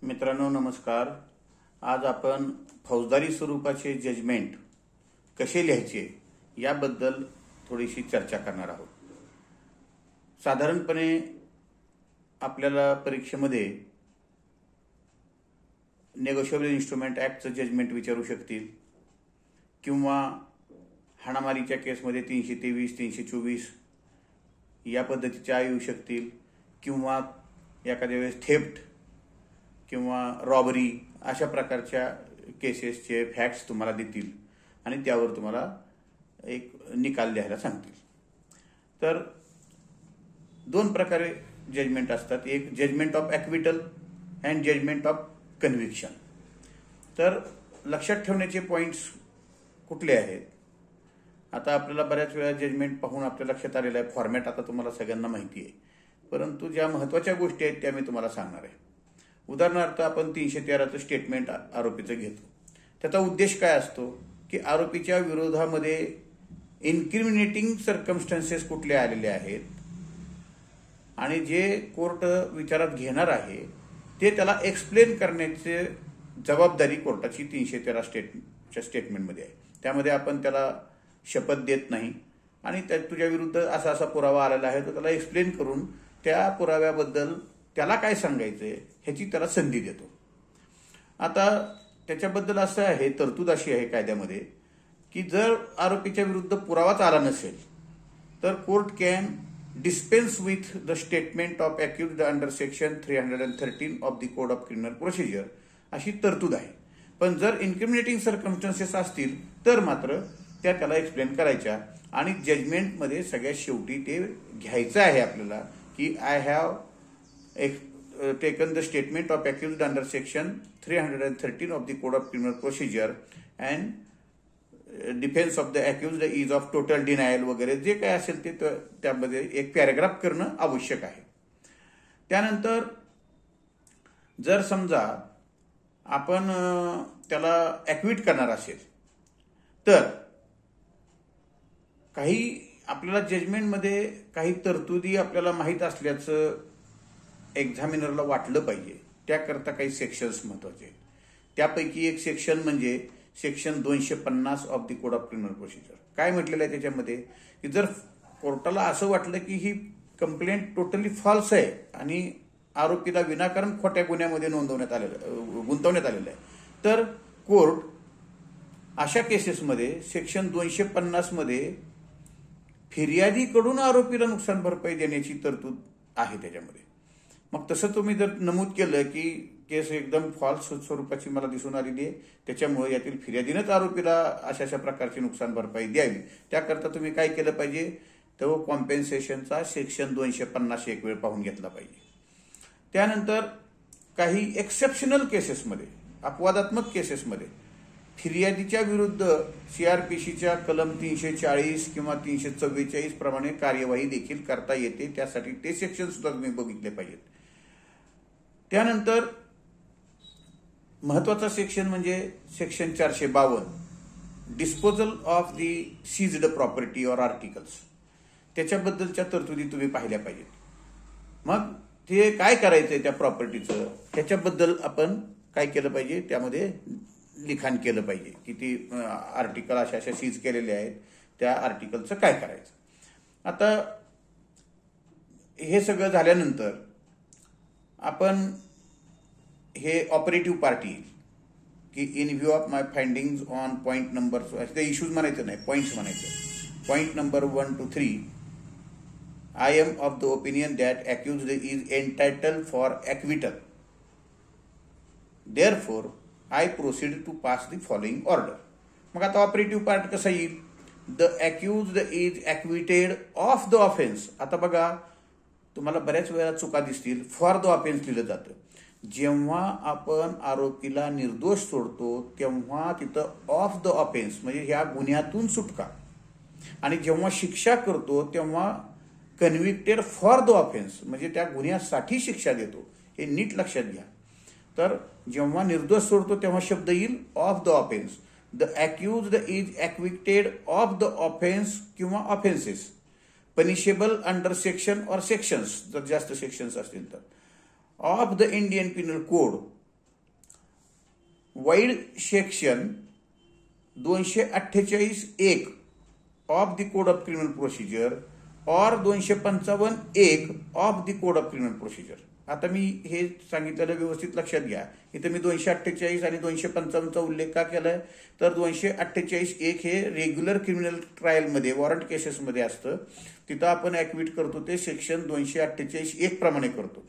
मित्रांनो नमस्कार. आज आपण फौजदारी स्वरूपाचे जजमेंट कसे लिहायचे याबद्दल थोडीशी चर्चा करणार आहोत. साधारणपणे आपल्याला परीक्षेमध्ये नेगोशिएबल इन्स्ट्रुमेंट ॲक्टचं जजमेंट विचारू शकतील किंवा हाणामारीच्या केसमध्ये 323, 324 या पद्धतीच्या येऊ शकतील किंवा एखाद्या वेळेस थेफ्ट किंवा रॉबरी अशा प्रकारच्या केसेसचे फॅक्ट्स तुम्हाला देतील आणि त्यावर तुम्हाला एक निकाल द्यायला सांगतील. तर दोन प्रकारे जजमेंट असतात. एक judgment of acquittal and judgment of conviction. तर लक्षात ठेवण्याचे पॉईंट्स कुठले आहेत? आता आपल्याला बऱ्याच वेळा जजमेंट पाहून आपल्या लक्षात आलेलं आहे. फॉर्मॅट आता तुम्हाला सगळ्यांना माहिती आहे, परंतु ज्या महत्त्वाच्या गोष्टी आहेत त्या मी तुम्हाला सांगणार आहे. उदाहरणार्थ आपण 313चं स्टेटमेंट आरोपीचं घेतो. त्याचा उद्देश काय असतो की आरोपीच्या विरोधामध्ये इन्क्रिमिनेटिंग सर्कमस्टन्सेस कुठले आलेले आहेत आणि जे कोर्ट विचारात घेणार आहे ते त्याला एक्सप्लेन करण्याची जबाबदारी कोर्टाची 313 स्टेटमेंटमध्ये आहे. त्यामध्ये आपण त्याला शपथ देत नाही आणि तुझ्या विरुद्ध असा असा पुरावा आलेला आहे तर त्याला एक्सप्लेन करून त्या पुराव्याबद्दल त्याला काय सांगायचंय ह्याची त्याला संधी देतो. आता त्याच्याबद्दल असं आहे, तरतूद अशी आहे कायद्यामध्ये की जर आरोपीच्या विरुद्ध पुरावाच आला नसेल तर court can dispense with the statement of accused under section 313 of the code of criminal procedure अशी तरतूद आहे. पण जर इन्क्रिमिनेटिंग सर्कमस्टन्सेस असतील तर मात्र त्याला एक्सप्लेन करायच्या आणि जजमेंटमध्ये सगळ्यात शेवटी ते घ्यायचं आहे आपल्याला की I have taken the statement of accused under section 313 of the code of criminal procedure and defense of the accused is of total denial वगैरे जे काय असेल ते त्यामध्ये एक पॅराग्राफ करणं आवश्यक आहे. त्यानंतर जर समजा आपण त्याला ॲक्विट करणार असेल तर काही आपल्याला जजमेंटमध्ये काही तरतुदी आपल्याला माहीत असल्याचं एक्झामिनरला वाटलं पाहिजे. त्याकरता काही सेक्शन्स महत्वाचे आहेत. त्यापैकी एक सेक्शन म्हणजे section 250 of the code of criminal procedure. काय म्हटलेलं आहे त्याच्यामध्ये की जर कोर्टाला असं वाटलं की ही कंप्लेंट टोटली फॉल्स आहे आणि आरोपीला विनाकारण खोट्या गुन्ह्यामध्ये गुंतवण्यात आलेलं आहे तर कोर्ट अशा केसेसमध्ये सेक्शन 250 मध्ये फिर्यादीकडून आरोपीला नुकसान भरपाई देण्याची तरतूद आहे त्याच्यामध्ये. मग तसं तुम्ही जर नमूद केलं की केस एकदम फॉल्स स्वरूपाची मला दिसून आलेली आहे त्याच्यामुळे यातील फिर्यादीनंच आरोपीला अशा अशा प्रकारची नुकसान भरपाई द्यावी, त्याकरता तुम्ही काय केलं पाहिजे तो कॉम्पेन्सेशनचा सेक्शन 250 एक वेळ पाहून घेतला पाहिजे. त्यानंतर काही एक्सेप्शनल केसेसमध्ये अपवादात्मक केसेसमध्ये फिर्यादीच्या विरुद्ध CRPCच्या कलम 340 किंवा 344 प्रमाणे कार्यवाही देखील करता येते. त्यासाठी ते सेक्शन सुद्धा तुम्ही बघितले पाहिजेत. त्यानंतर महत्वाचा सेक्शन म्हणजे section 452 disposal of the seized property or articles. त्याच्याबद्दलच्या तरतुदी तुम्ही पाहिल्या पाहिजेत. मग ते काय करायचंय त्या प्रॉपर्टीचं त्याच्याबद्दल आपण काय केलं पाहिजे त्यामध्ये लिखाण केलं पाहिजे की ती आर्टिकल अशा अशा सीज केलेले आहेत त्या आर्टिकलचं काय करायचं. आता हे सगळं झाल्यानंतर आपण हे ऑपरेटिव्ह पार्ट येईल की in view of my findings on point number ते इश्यूज म्हणायचं नाही पॉईंट्स म्हणायचं. Point number 1 to 3 I am of the opinion that accused is entitled for acquittal. Therefore I proceed to pass the following order. मग आता operative part कसा येईल? The accused is acquitted of the offence. आता बघा तुम्हाला बऱ्याच वेळा चुका दिसतील. फॉर द ऑफेन्स लिहिलं जातं. जेव्हा आपण आरोपीला निर्दोष सोडतो तेव्हा तिथं ऑफ द ऑफेन्स म्हणजे ह्या गुन्ह्यातून सुटका आणि जेव्हा शिक्षा करतो तेव्हा कन्व्हिक्टेड फॉर द ऑफेन्स म्हणजे त्या गुन्ह्यासाठी शिक्षा देतो. हे नीट लक्षात घ्या. तर जेव्हा निर्दोष सोडतो तेव्हा शब्द येईल of the offence. The accused is acquitted of the offence किंवा offences. Punishable under section or sections, जर जास्त सेक्शन्स असतील तर, of the Indian penal code vide section 248(1) of the code of criminal procedure or 255(1) of the code of criminal procedure. आता मी हे सांगितलेलं व्यवस्थित लक्षात घ्या. इथं मी 248 आणि 255चा उल्लेख का केलाय, तर 248(1) हे रेग्युलर क्रिमिनल ट्रायलमध्ये वॉरंट केसेसमध्ये असतं. तिथं आपण ऍक्टिव्हेट करतो ते सेक्शन 248(1) प्रमाणे करतो.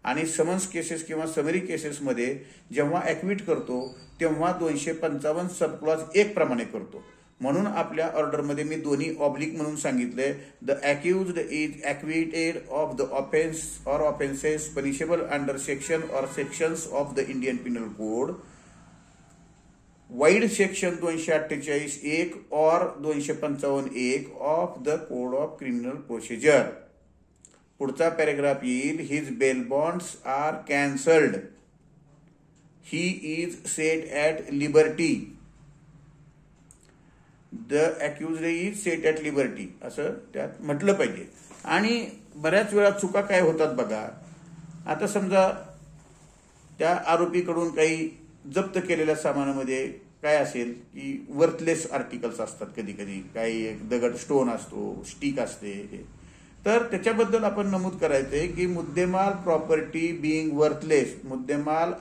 आणि समन्स केसेस किंवा समरी केसेसमध्ये जेव्हा ऍक्टिव्हेट करतो तेव्हा 255 सब क्लॉज 1 प्रमाणे करतो. म्हणून आपल्या ऑर्डरमध्ये मी दोन्ही ऑब्लिक म्हणून सांगितले. The accused is acquitted of the offence or offences punishable under section or sections of the Indian penal code, vide section 248(1) or 255(1) of the code of criminal procedure. पुढचा paragraph येईल. His bail bonds are cancelled. He is set at liberty. The accused is set at liberty असं त्यात म्हटलं पाहिजे. आणि बऱ्याच वेळा चुका काय होतात बघा. आता समजा त्या आरोपीकडून काही जप्त केलेल्या सामानामध्ये काय असेल की वर्थलेस आर्टिकल्स असतात, कधी कधी काही दगड स्टोन असतो, स्टिक असते. तर त्याच्याबद्दल आपण नमूद करायचंय की मुद्देमाल प्रॉपर्टी बिईंग वर्थलेस, मुद्देमाल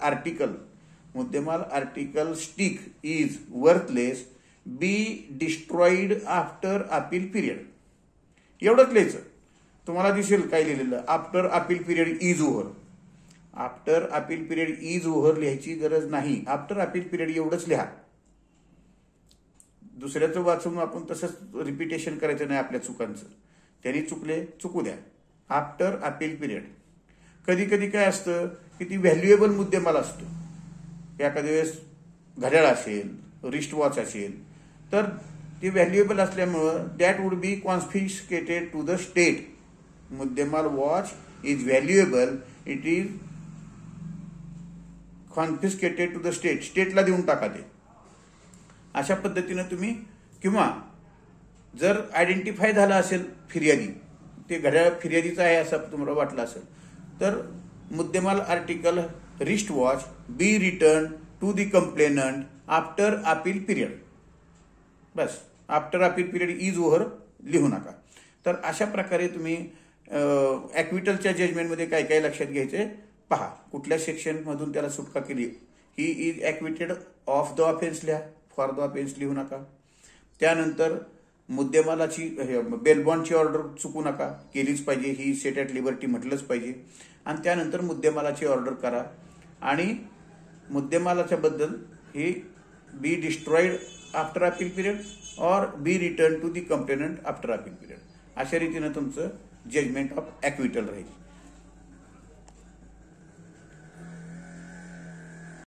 article stick is worthless B destroyed after appeal period. एवढंच लिहायचं. तुम्हाला दिसेल काय लिहिलेलं, after appeal period is over. After appeal period is over लिहायची गरज नाही. आफ्टर अपील पिरियड एवढंच लिहा. दुसऱ्याचं वाचून आपण तसंच रिपिटेशन करायचं नाही आपल्या चुकांचं. त्यांनी चुकले चुकू द्या. After appeal period. कधी कधी काय असतं की ती व्हॅल्युएबल मुद्देमाल असतो. एखाद्या वेळेस घड्याळ असेल, रिस्ट वॉच असेल, तर ती व्हॅल्युएबल असल्यामुळं that would be confiscated to the state. मुद्देमाल watch is valuable, it is confiscated to the state. स्टेटला देऊन टाका ते. अशा पद्धतीनं तुम्ही, किंवा जर आयडेंटिफाय झाला असेल फिर्यादी, ते घड्याळ फिर्यादीचं आहे असं तुम्हाला वाटलं असेल, तर मुद्देमाल article wrist watch be return to the complainant after appeal period. बस, after appeal period is over लिहू नका. तर अशा प्रकारे तुम्ही ॲक्विटलच्या जजमेंटमध्ये काय काय लक्षात घ्यायचे पहा. कुठल्या सेक्शनमधून त्याला सुटका केली. He is acquitted of the offence लिहा, फॉर द ऑफेन्स लिहू नका. त्यानंतर मुद्देमालाची बेलबॉन्डची ऑर्डर चुकू नका, केलीच पाहिजे. ही सेट ॲट लिबर्टी म्हटलंच पाहिजे. आणि त्यानंतर मुद्देमालाची ऑर्डर करा. आणि मुद्देमालाच्या बद्दल ही be destroyed after appeal period or be return to the complainant after appeal period. अशा रीतीनं तुमचं जजमेंट ऑफ ॲक्विटल राहील.